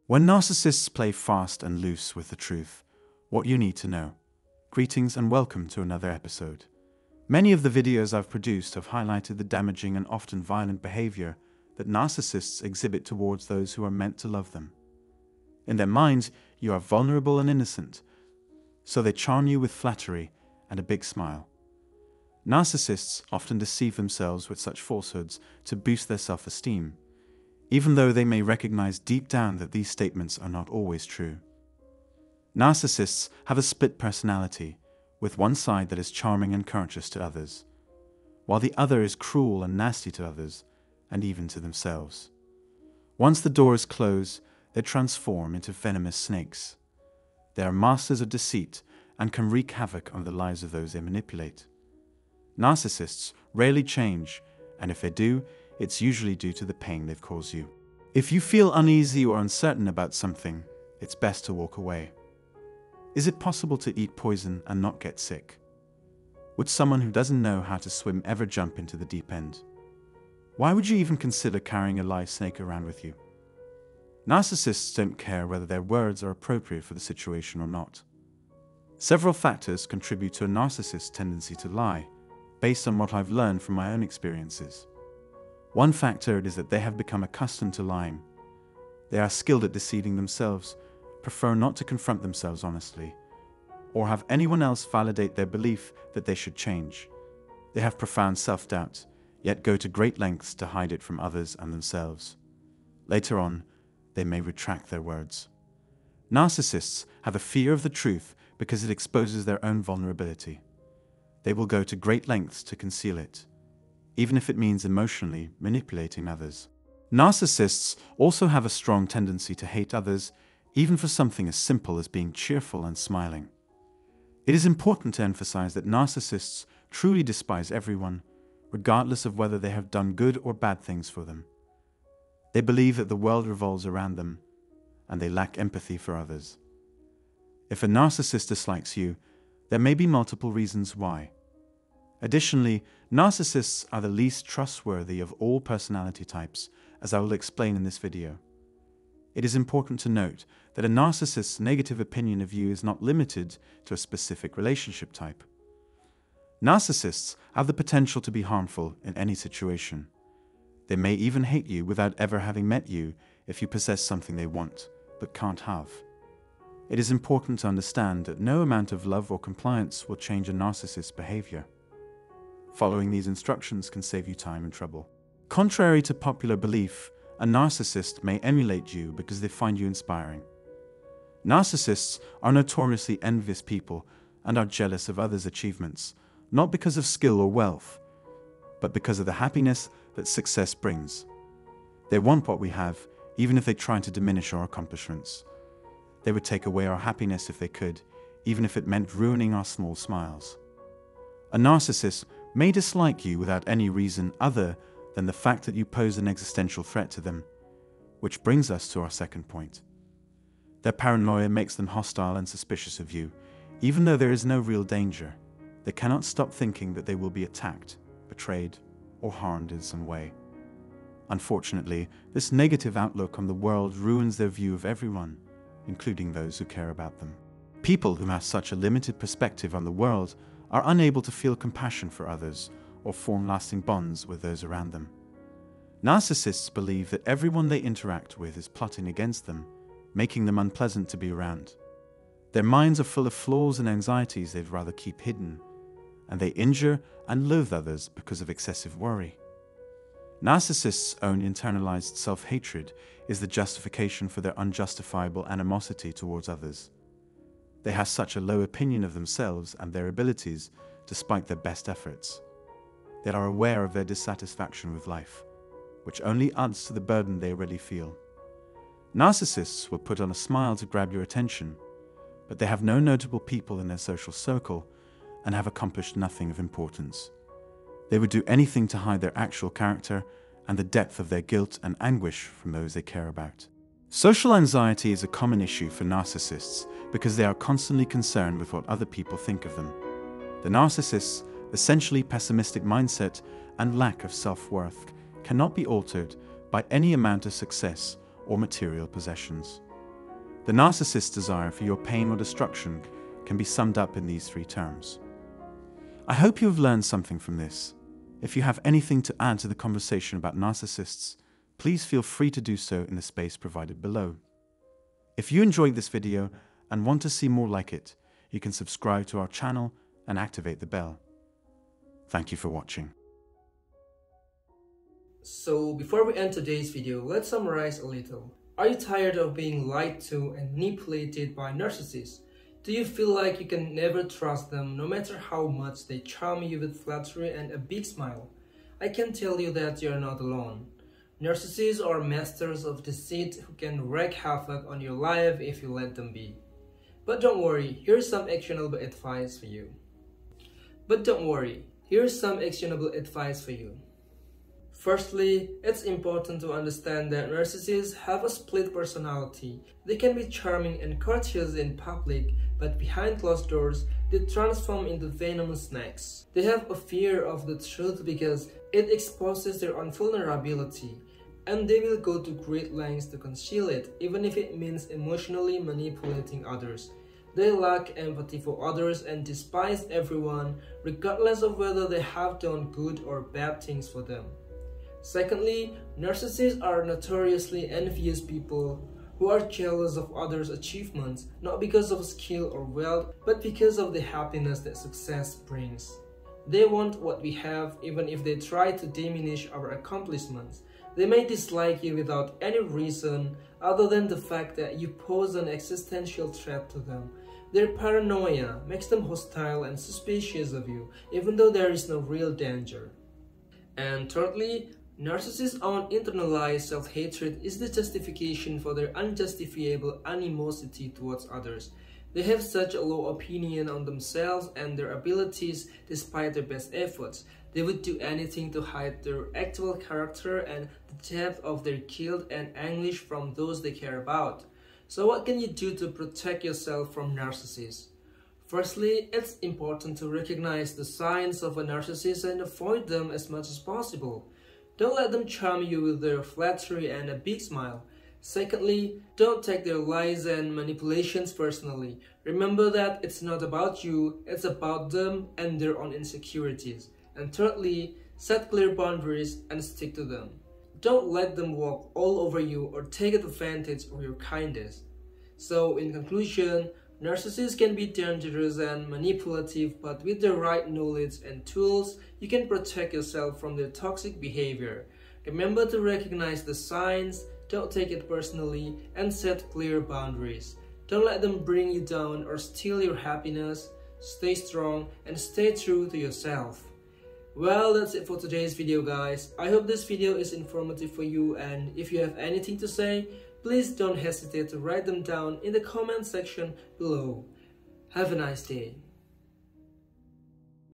When narcissists play fast and loose with the truth, what you need to know. Greetings and welcome to another episode. Many of the videos I've produced have highlighted the damaging and often violent behavior that narcissists exhibit towards those who are meant to love them. In their minds, you are vulnerable and innocent, so they charm you with flattery and a big smile. Narcissists often deceive themselves with such falsehoods to boost their self-esteem, even though they may recognize deep down that these statements are not always true. Narcissists have a split personality, with one side that is charming and courteous to others, while the other is cruel and nasty to others, and even to themselves. Once the doors close, they transform into venomous snakes. They are masters of deceit and can wreak havoc on the lives of those they manipulate. Narcissists rarely change, and if they do, it's usually due to the pain they've caused you. If you feel uneasy or uncertain about something, it's best to walk away. Is it possible to eat poison and not get sick? Would someone who doesn't know how to swim ever jump into the deep end? Why would you even consider carrying a live snake around with you? Narcissists don't care whether their words are appropriate for the situation or not. Several factors contribute to a narcissist's tendency to lie, based on what I've learned from my own experiences. One factor is that they have become accustomed to lying. They are skilled at deceiving themselves, prefer not to confront themselves honestly, or have anyone else validate their belief that they should change. They have profound self-doubt, yet go to great lengths to hide it from others and themselves. Later on, they may retract their words. Narcissists have a fear of the truth because it exposes their own vulnerability. They will go to great lengths to conceal it, even if it means emotionally manipulating others. Narcissists also have a strong tendency to hate others, even for something as simple as being cheerful and smiling. It is important to emphasize that narcissists truly despise everyone, regardless of whether they have done good or bad things for them. They believe that the world revolves around them, and they lack empathy for others. If a narcissist dislikes you, there may be multiple reasons why. Additionally, narcissists are the least trustworthy of all personality types, as I will explain in this video. It is important to note that a narcissist's negative opinion of you is not limited to a specific relationship type. Narcissists have the potential to be harmful in any situation. They may even hate you without ever having met you if you possess something they want, but can't have. It is important to understand that no amount of love or compliance will change a narcissist's behavior. Following these instructions can save you time and trouble. Contrary to popular belief, a narcissist may emulate you because they find you inspiring. Narcissists are notoriously envious people and are jealous of others' achievements, not because of skill or wealth, but because of the happiness that success brings. They want what we have, even if they try to diminish our accomplishments. They would take away our happiness if they could, even if it meant ruining our small smiles. A narcissist may dislike you without any reason other than the fact that you pose an existential threat to them, which brings us to our second point. Their paranoia makes them hostile and suspicious of you, even though there is no real danger. They cannot stop thinking that they will be attacked, betrayed, or harmed in some way. Unfortunately, this negative outlook on the world ruins their view of everyone, including those who care about them. People who have such a limited perspective on the world are unable to feel compassion for others or form lasting bonds with those around them. Narcissists believe that everyone they interact with is plotting against them, making them unpleasant to be around. Their minds are full of flaws and anxieties they'd rather keep hidden, and they injure and loathe others because of excessive worry. Narcissists' own internalized self-hatred is the justification for their unjustifiable animosity towards others. They have such a low opinion of themselves and their abilities despite their best efforts. They are aware of their dissatisfaction with life, which only adds to the burden they already feel. Narcissists will put on a smile to grab your attention, but they have no notable people in their social circle and have accomplished nothing of importance. They would do anything to hide their actual character and the depth of their guilt and anguish from those they care about. Social anxiety is a common issue for narcissists because they are constantly concerned with what other people think of them. The narcissist's essentially pessimistic mindset and lack of self-worth cannot be altered by any amount of success or material possessions. The narcissist's desire for your pain or destruction can be summed up in these 3 terms. I hope you have learned something from this. If you have anything to add to the conversation about narcissists, please feel free to do so in the space provided below. If you enjoyed this video and want to see more like it, you can subscribe to our channel and activate the bell. Thank you for watching. So before we end today's video, let's summarize a little. Are you tired of being lied to and manipulated by narcissists? Do you feel like you can never trust them no matter how much they charm you with flattery and a big smile? I can tell you that you're not alone. Narcissists are masters of deceit who can wreak havoc on your life if you let them be. But don't worry, here's some actionable advice for you. Firstly, it's important to understand that narcissists have a split personality. They can be charming and courteous in public, but behind closed doors, they transform into venomous snakes. They have a fear of the truth because it exposes their own vulnerability, and they will go to great lengths to conceal it, even if it means emotionally manipulating others. They lack empathy for others and despise everyone, regardless of whether they have done good or bad things for them. Secondly, narcissists are notoriously envious people who are jealous of others' achievements, not because of skill or wealth, but because of the happiness that success brings. They want what we have, even if they try to diminish our accomplishments. They may dislike you without any reason other than the fact that you pose an existential threat to them. Their paranoia makes them hostile and suspicious of you, even though there is no real danger. And thirdly, narcissists' own internalized self-hatred is the justification for their unjustifiable animosity towards others. They have such a low opinion on themselves and their abilities despite their best efforts. They would do anything to hide their actual character and the depth of their guilt and anguish from those they care about. So what can you do to protect yourself from narcissists? Firstly, it's important to recognize the signs of a narcissist and avoid them as much as possible. Don't let them charm you with their flattery and a big smile. Secondly, don't take their lies and manipulations personally. Remember that it's not about you, it's about them and their own insecurities. And thirdly, set clear boundaries and stick to them. Don't let them walk all over you or take advantage of your kindness. So in conclusion, narcissists can be dangerous and manipulative, but with the right knowledge and tools, you can protect yourself from their toxic behavior. Remember to recognize the signs, don't take it personally, and set clear boundaries. Don't let them bring you down or steal your happiness. Stay strong and stay true to yourself. Well, that's it for today's video, guys. I hope this video is informative for you, and if you have anything to say, please don't hesitate to write them down in the comment section below. Have a nice day.